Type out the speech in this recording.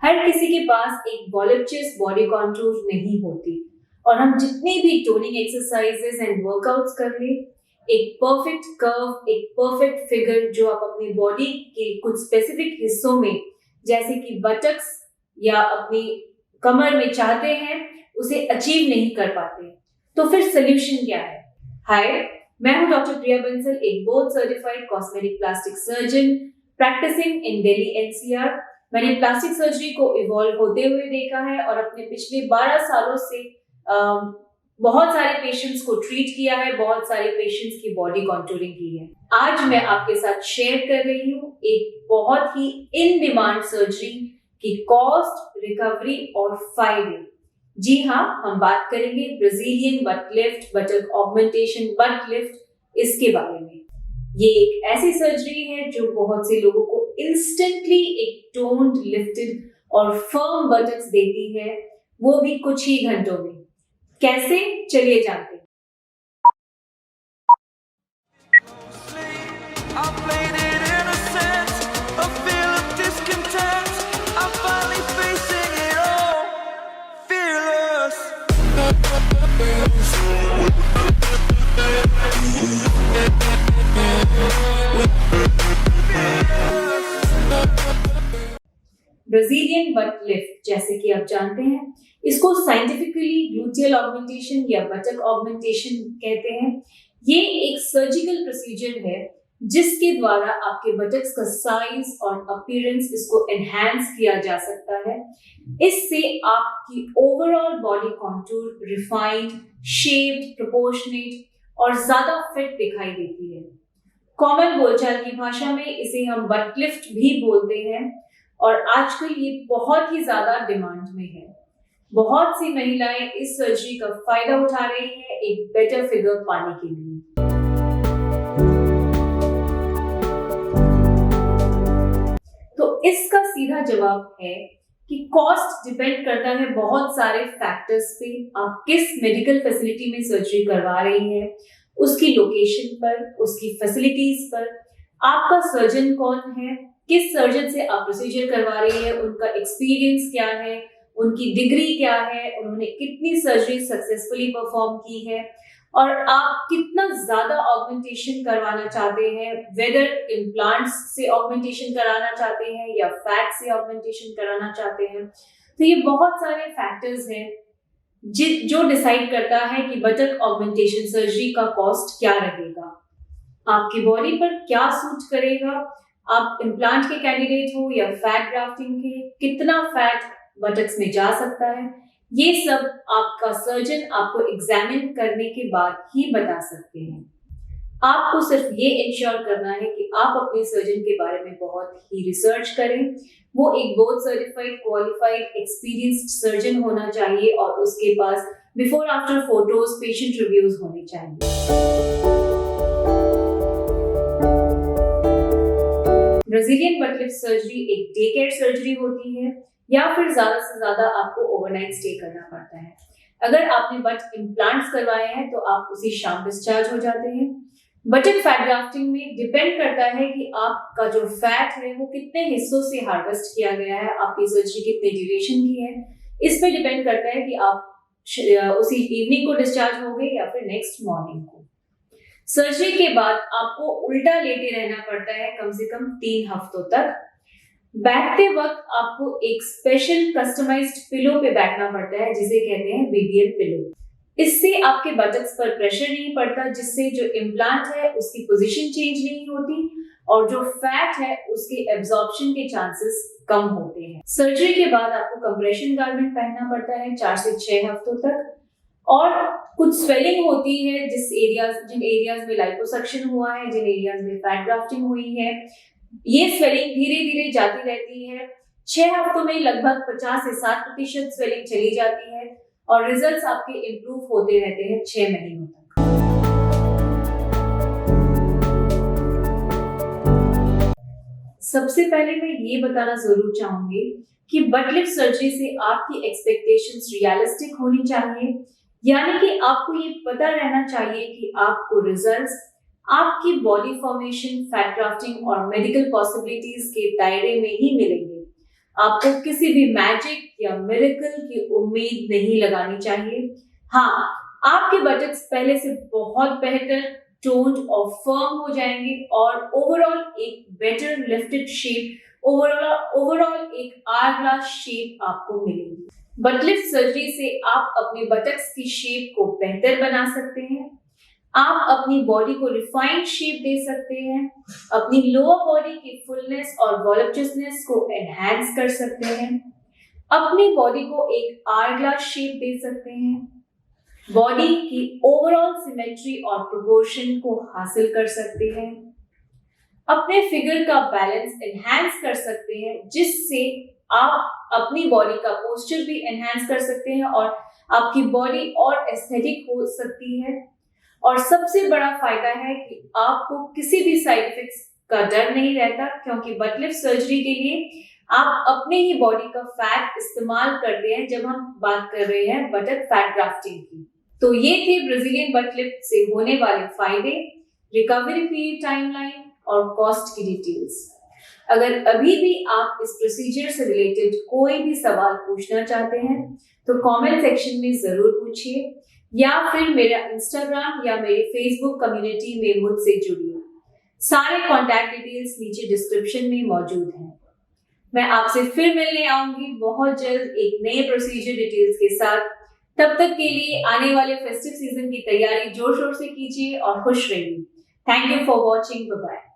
हर किसी के पास एक वॉलuptuous बॉडी कॉन्टूर नहीं होती और हम जितनी भी टोनिंग एक्सरसाइजेस एंड वर्कआउट्स कर ले, एक परफेक्ट कर्व, एक परफेक्ट फिगर जो आप अपनी बॉडी के कुछ स्पेसिफिक हिस्सों में जैसे कि बटक्स या अपनी कमर में चाहते हैं, उसे अचीव नहीं कर पाते। तो फिर सोल्यूशन क्या है? हाय, मैं हूं डॉक्टर प्रिया बंसल, एक board certified cosmetic plastic surgeon practicing in Delhi NCR. मैंने प्लास्टिक सर्जरी को इवॉल्व होते हुए देखा है और अपने पिछले 12 सालों से बहुत सारे पेशेंट्स को ट्रीट किया है, बहुत सारे पेशेंट्स की बॉडी कॉन्टूरिंग की है। आज मैं आपके साथ शेयर कर रही हूँ एक बहुत ही इन डिमांड सर्जरी की कॉस्ट, रिकवरी और फायदे। जी हाँ, हम बात करेंगे Brazilian butt lift, बटक augmentation but lift, इसके बारे में। ये एक ऐसी सर्जरी है जो बहुत से लोगों को इंस्टेंटली एक टोन्ड, लिफ्टेड और फर्म बटक्स देती है, वो भी कुछ ही घंटों में। कैसे? चलिए जानते हैं। ब्राजीलियन बट लिफ्ट, जैसे कि आप जानते हैं, इसको साइंटिफिकली ग्लूटियल ऑगमेंटेशन या बटक ऑगमेंटेशन कहते हैं। ये एक सर्जिकल प्रोसीजर है जिसके द्वारा आपके बटक्स का साइज और अपीयरेंस इसको एनहांस किया जा सकता है। इससे आपकी overall body contour refined, shaped, proportionate और ज्यादा फिट दिखाई देती है। कॉमन बोलचाल की भाषा में इसे हम बट लिफ्ट भी बोलते हैं और आजकल ये बहुत ही ज्यादा डिमांड में है। बहुत सी महिलाएं इस सर्जरी का फायदा उठा रही हैं एक बेटर फिगर पाने के लिए। तो इसका सीधा जवाब है कि कॉस्ट डिपेंड करता है बहुत सारे फैक्टर्स पे। आप किस मेडिकल फैसिलिटी में सर्जरी करवा रही हैं, उसकी लोकेशन पर, उसकी फैसिलिटीज पर, आपका सर्जन कौन है, किस सर्जन से आप प्रोसीजर करवा रही है, उनका एक्सपीरियंस क्या है, उनकी डिग्री क्या है, उन्होंने कितनी सर्जरी सक्सेसफुली परफॉर्म की है और आप कितना ज्यादा ऑगमेंटेशन करवाना चाहते हैं, वेदर इम्प्लांट्स से ऑगमेंटेशन कराना चाहते हैं या फैट से ऑगमेंटेशन कराना चाहते हैं। तो ये बहुत सारे फैक्टर्स हैं जो डिसाइड करता है कि बटक ऑगमेंटेशन सर्जरी का कॉस्ट क्या रहेगा, आपकी बॉडी पर क्या सूट करेगा, आप इम्प्लांट के कैंडिडेट हो या फैट ग्राफ्टिंग के, कितना फैट बटक्स में जा सकता है, ये सब आपका सर्जन आपको एग्जामिन करने के बाद ही बता सकते हैं। आपको सिर्फ ये इंश्योर करना है कि आप अपने सर्जन के बारे में बहुत ही रिसर्च करें। वो एक board certified, qualified, experienced surgeon होना चाहिए और उसके पास before after photos, patient reviews होने चाहिए। ब्राजीलियन बट लिफ्ट सर्जरी एक डे केयर सर्जरी होती है या फिर ज्यादा से ज्यादा आपको ओवरनाइट स्टे करना पड़ता है। अगर आपने बट इम्प्लांट्स करवाए हैं तो आप उसी शाम डिस्चार्ज हो जाते हैं। बटक फैट ग्राफ्टिंग में डिपेंड करता है कि आपका जो फैट है वो कितने हिस्सों से हार्वेस्ट किया गया है, आपकी सर्जरी कितने ड्यूरेशन की है, इस पे डिपेंड करता है कि आप उसी इवनिंग को डिस्चार्ज होंगे या फिर नेक्स्ट मॉर्निंग को। सर्जरी के बाद आपको उल्टा लेटे रहना पड़ता है कम से कम 3 हफ्तों तक। बैठते वक्त आपको एक स्पेशल कस्टमाइज्ड पिलो पे बैठना पड़ता है जिसे कहते हैं बीबीएल पिलो। इससे आपके बटक्स पर प्रेशर नहीं पड़ता, जिससे जो इम्प्लांट है उसकी पोजीशन चेंज नहीं होती और जो फैट है उसके एब्जॉर्प्शन के चांसेस कम होते हैं। सर्जरी के बाद आपको कंप्रेशन गारमेंट पहनना पड़ता है 4 से 6 हफ्तों तक और कुछ स्वेलिंग होती है जिन एरियाज में लाइपोसक्शन हुआ है, जिन एरियाज में फैट ग्राफ्टिंग हुई है, ये स्वेलिंग धीरे धीरे जाती रहती है। 6 हफ्तों में लगभग 50 से 60% स्वेलिंग चली जाती है और रिजल्ट्स आपके इंप्रूव होते रहते हैं 6 महीनों तक। सबसे पहले मैं ये बताना जरूर चाहूंगी कि बट लिफ्ट सर्जरी से आपकी एक्सपेक्टेशंस रियलिस्टिक होनी चाहिए, यानी कि आपको ये पता रहना चाहिए कि आपको रिजल्ट्स आपकी बॉडी फॉर्मेशन, फैट ग्राफ्टिंग और मेडिकल पॉसिबिलिटीज के दायरे में ही मिलेंगे। आपको किसी भी मैजिक या मिरेकल की उम्मीद नहीं लगानी चाहिए। हाँ, आपके बटक्स पहले से बहुत बेहतर टोन्ड और फर्म हो जाएंगे और ओवरऑल एक बेटर लिफ्टेड शेप, ओवरऑल एक आवर शेप आपको मिलेगी। बट लिफ्ट सर्जरी से आप अपने बटक्स की शेप को बेहतर बना सकते हैं। आप अपनी बॉडी को रिफाइंड शेप दे सकते हैं, अपनी लोअर बॉडी की फुलनेस और वॉल्यूपचनेस को एनहांस कर सकते हैं, अपनी बॉडी को एक आवर शेप दे सकते हैं, बॉडी की ओवरऑल सिमेट्री और प्रोपोर्शन को हासिल कर सकते हैं, अपने फिगर का बैलेंस एनहांस कर सकते हैं, जिससे आप अपनी बॉडी का पोस्चर भी एनहांस कर सकते हैं और आपकी बॉडी और एस्थेटिक हो सकती है। और सबसे बड़ा फायदा है कि आपको किसी भी साइड इफेक्ट्स का डर नहीं रहता, क्योंकि बट लिफ्ट सर्जरी के लिए आप अपने ही बॉडी का फैट इस्तेमाल करते हैं जब हम बात कर रहे हैं बटक फैट ग्राफ्टिंग की। तो ये थे ब्राजीलियन बट लिफ्ट से होने वाले फायदे, रिकवरी पीरियड, टाइमलाइन और कॉस्ट की डिटेल्स। अगर अभी भी आप इस प्रोसीजर से रिलेटेड कोई भी सवाल पूछना चाहते हैं तो कमेंट सेक्शन में जरूर पूछिए, या फिर मेरा इंस्टाग्राम या मेरी फेसबुक कम्युनिटी में मुझसे जुड़िए। सारे कॉन्टैक्ट डिटेल्स नीचे डिस्क्रिप्शन में मौजूद हैं। मैं आपसे फिर मिलने आऊंगी बहुत जल्द एक नए प्रोसीजर डिटेल्स के साथ। तब तक के लिए आने वाले फेस्टिव सीजन की तैयारी जोर शोर से कीजिए और खुश रहिए। Thank you for watching. Bye bye.